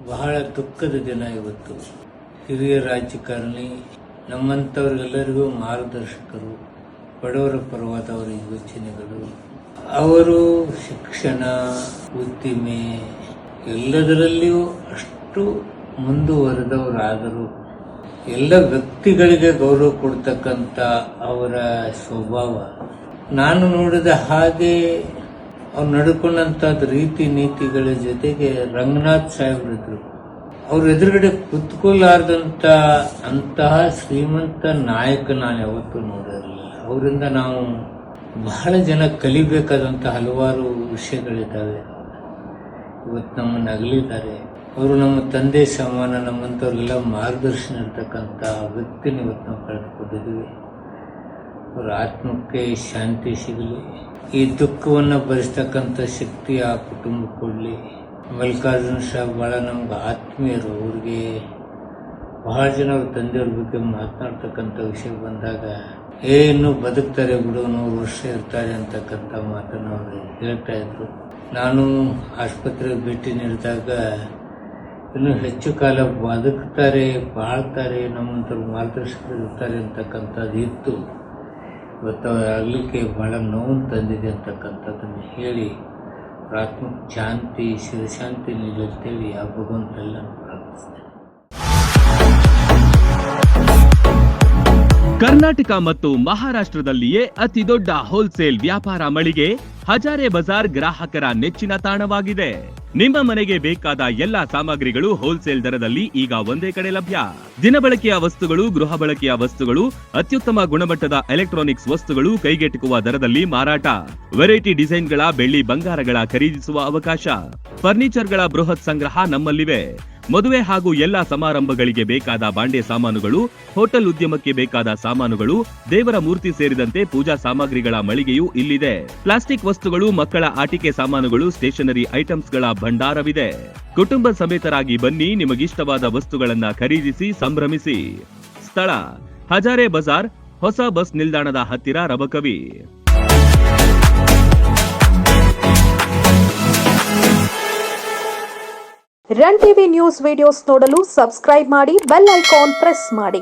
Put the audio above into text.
ಬಹಳ ದುಃಖದ ದಿನ ಇವತ್ತು. ಹಿರಿಯ ರಾಜಕಾರಣಿ, ನಮ್ಮಂಥವ್ರಿಗೆಲ್ಲರಿಗೂ ಮಾರ್ಗದರ್ಶಕರು, ಬಡವರ ಪರವಾದವರ ಯೋಚನೆಗಳು, ಅವರು ಶಿಕ್ಷಣ, ಉದ್ದಿಮೆ ಎಲ್ಲದರಲ್ಲಿಯೂ ಅಷ್ಟು ಮುಂದುವರೆದವರಾದರೂ ಎಲ್ಲ ವ್ಯಕ್ತಿಗಳಿಗೆ ಗೌರವ ಕೊಡ್ತಕ್ಕಂಥ ಅವರ ಸ್ವಭಾವ, ನಾನು ನೋಡಿದ ಹಾಗೆ ಅವ್ರು ನಡ್ಕೊಂಡಂಥದ್ದು ರೀತಿ ನೀತಿಗಳ ಜೊತೆಗೆ ರಂಗನಾಥ್ ಸಾಹೇಬ್ರಿದ್ರು. ಅವ್ರ ಎದುರುಗಡೆ ಕುತ್ಕೊಳ್ಳಾರ್ದಂಥ ಅಂತಹ ಶ್ರೀಮಂತ ನಾಯಕ ನಾನು ಯಾವತ್ತೂ ನೋಡಿರಲಿಲ್ಲ. ಅವರಿಂದ ನಾವು ಬಹಳ ಜನ ಕಲಿಬೇಕಾದಂಥ ಹಲವಾರು ವಿಷಯಗಳಿದ್ದಾವೆ. ಇವತ್ತು ನಮ್ಮನ್ನು ಅಗಲಿದ್ದಾರೆ. ಅವರು ನಮ್ಮ ತಂದೆ ಸಮಾನ, ನಮ್ಮಂಥವ್ರೆಲ್ಲ ಮಾರ್ಗದರ್ಶನ ಇರ್ತಕ್ಕಂಥ ವ್ಯಕ್ತಿನ ಇವತ್ತು ನಾವು ಕಳೆದುಕೊಂಡಿದ್ದೀವಿ. ಅವರ ಆತ್ಮಕ್ಕೆ ಶಾಂತಿ ಸಿಗಲಿ, ಈ ದುಃಖವನ್ನು ಭರಿಸ್ತಕ್ಕಂಥ ಶಕ್ತಿ ಆ ಕುಟುಂಬ ಕೊಡಲಿ. ಮಲ್ಲಿಕಾರ್ಜುನ ಸಾಹೇಬ್ ಭಾಳ ನಮ್ಗೆ ಆತ್ಮೀಯರು. ಅವ್ರಿಗೆ ಬಹಳ ಜನ ಅವ್ರ ತಂದೆಯವ್ರ ಬಗ್ಗೆ ಮಾತನಾಡ್ತಕ್ಕಂಥ ವಿಷಯ ಬಂದಾಗ ಇನ್ನೂ ಬದುಕ್ತಾರೆ ಬಿಡು, 100 ವರ್ಷ ಇರ್ತಾರೆ ಅಂತಕ್ಕಂಥ ಮಾತನ್ನು ಅವರು ಹೇಳ್ತಾ ಇದ್ರು. ನಾನು ಆಸ್ಪತ್ರೆಗೆ ಭೇಟಿ ನೀಡಿದಾಗ ಇನ್ನೂ ಹೆಚ್ಚು ಕಾಲ ಬದುಕ್ತಾರೆ, ಬಾಳ್ತಾರೆ, ನಮ್ಮಂಥವ್ರು ಮಾರ್ಗದರ್ಶಕರು ಇರ್ತಾರೆ ಅಂತಕ್ಕಂಥದ್ದು ಇತ್ತು. ಇವತ್ತು ಆಗಲಿಕ್ಕೆ ಬಹಳ ನೋವು ತಂದಿದೆ ಅಂತಕ್ಕಂಥದ್ದನ್ನು ಹೇಳಿ ಆತ್ಮಕ್ಕೆ ಶಾಂತಿ, ಶಿವಶಾಂತಿ ನೀಡಿ ಅಂತೇಳಿ ಆ ಭಗವಂತೆಲ್ಲ ಪ್ರಾರ್ಥಿಸ್ತೇನೆ. ಕರ್ನಾಟಕ ಮತ್ತು ಮಹಾರಾಷ್ಟ್ರದಲ್ಲಿಯೇ ಅತಿ ದೊಡ್ಡ ಹೋಲ್ಸೇಲ್ ವ್ಯಾಪಾರ ಮಳಿಗೆ ಹಜಾರೆ ಬಜಾರ್ ಗ್ರಾಹಕರ ನೆಚ್ಚಿನ ತಾಣವಾಗಿದೆ. ನಿಮ್ಮ ಮನೆಗೆ ಬೇಕಾದ ಎಲ್ಲಾ ಸಾಮಗ್ರಿಗಳು ಹೋಲ್ಸೇಲ್ ದರದಲ್ಲಿ ಈಗ ಒಂದೇ ಕಡೆ ಲಭ್ಯ. ದಿನಬಳಕೆಯ ವಸ್ತುಗಳು, ಗೃಹ ಬಳಕೆಯ ವಸ್ತುಗಳು, ಅತ್ಯುತ್ತಮ ಗುಣಮಟ್ಟದ ಎಲೆಕ್ಟ್ರಾನಿಕ್ಸ್ ವಸ್ತುಗಳು ಕೈಗೆಟುಕುವ ದರದಲ್ಲಿ ಮಾರಾಟ. ವೆರೈಟಿ ಡಿಸೈನ್ಗಳ ಬೆಳ್ಳಿ ಬಂಗಾರಗಳ ಖರೀದಿಸುವ ಅವಕಾಶ. ಫರ್ನಿಚರ್ಗಳ ಬೃಹತ್ ಸಂಗ್ರಹ ನಮ್ಮಲ್ಲಿವೆ. ಮದುವೆ ಹಾಗೂ ಎಲ್ಲಾ ಸಮಾರಂಭಗಳಿಗೆ ಬೇಕಾದ ಬಾಂಡೆ ಸಾಮಾನುಗಳು, ಹೋಟೆಲ್ ಉದ್ಯಮಕ್ಕೆ ಬೇಕಾದ ಸಾಮಾನುಗಳು, ದೇವರ ಮೂರ್ತಿ ಸೇರಿದಂತೆ ಪೂಜಾ ಸಾಮಗ್ರಿಗಳ ಮಳಿಗೆಯೂ ಇಲ್ಲಿದೆ. ಪ್ಲಾಸ್ಟಿಕ್ ವಸ್ತುಗಳು, ಮಕ್ಕಳ ಆಟಿಕೆ ಸಾಮಾನುಗಳು, ಸ್ಟೇಷನರಿ ಐಟಮ್ಸ್ಗಳ ಭಂಡಾರವಿದೆ. ಕುಟುಂಬ ಸಮೇತರಾಗಿ ಬನ್ನಿ, ನಿಮಗಿಷ್ಟವಾದ ವಸ್ತುಗಳನ್ನ ಖರೀದಿಸಿ ಸಂಭ್ರಮಿಸಿ. ಸ್ಥಳ ಹಜಾರೆ ಬಜಾರ್, ಹೊಸ ಬಸ್ ನಿಲ್ದಾಣದ ಹತ್ತಿರ, Rabakavi. Run TV news videos ನೋಡಲು ಸಬ್ಸ್ಕ್ರೈಬ್ ಮಾಡಿ, ಬೆಲ್ ಐಕಾನ್ ಪ್ರೆಸ್ ಮಾಡಿ.